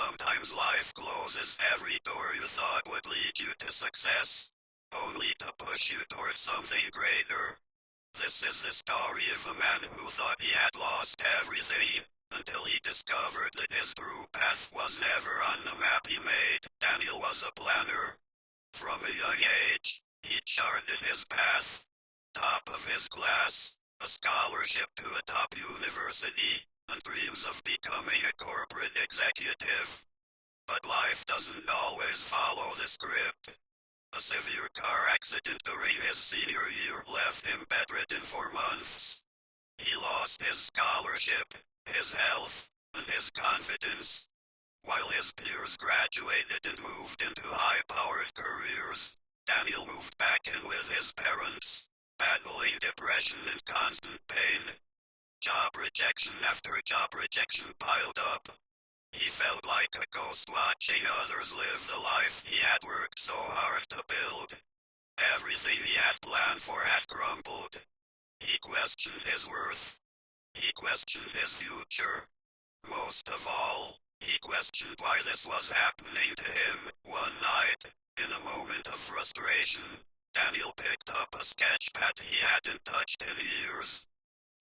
Sometimes life closes every door you thought would lead you to success, only to push you towards something greater. This is the story of a man who thought he had lost everything, until he discovered that his true path was never on the map he made. Daniel was a planner. From a young age, he charted his path. Top of his class, a scholarship to a top university, and dreams of becoming a corporate executive. But life doesn't always follow the script. A severe car accident during his senior year left him bedridden for months. He lost his scholarship, his health, and his confidence. While his peers graduated and moved into high-powered careers, Daniel moved back in with his parents, battling depression and constant pain. Job rejection after job rejection piled up. He felt like a ghost watching others live the life he had worked so hard to build. Everything he had planned for had crumbled. He questioned his worth. He questioned his future. Most of all, he questioned why this was happening to him. One night, in a moment of frustration, Daniel picked up a sketch pad he hadn't touched in years.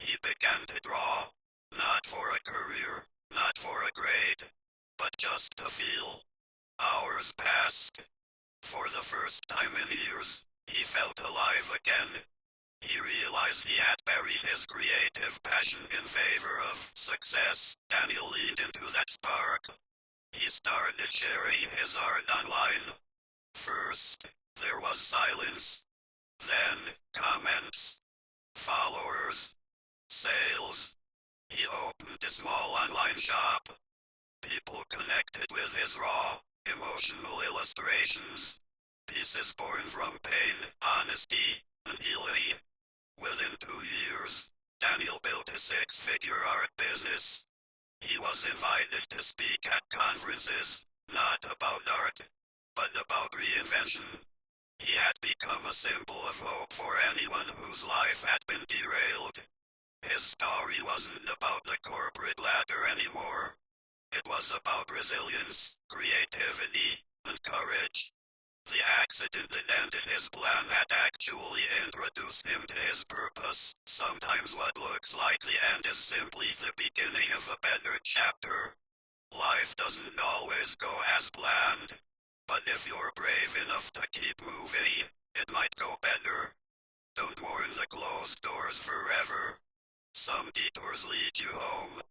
He began to draw, not for a career, not for a grade, but just to feel. Hours passed. For the first time in years, he felt alive again. He realized he had buried his creative passion in favor of success. Daniel leaned into that spark. He started sharing his art online. First, there was silence. Then, comments, followers, sales. He opened a small online shop. People connected with his raw, emotional illustrations. Pieces born from pain, honesty, and healing. Within 2 years, Daniel built a six-figure art business. He was invited to speak at conferences, not about art, but about reinvention. He had become a symbol of hope for anyone whose life had been derailed. His story wasn't about the corporate ladder anymore. It was about resilience, creativity, and courage. The accident that ended his plan had actually introduced him to his purpose. Sometimes what looks like the end is simply the beginning of a better chapter. Life doesn't always go as planned. But if you're brave enough to keep moving, it might go better. Don't mourn the closed doors forever. Some detours lead you home.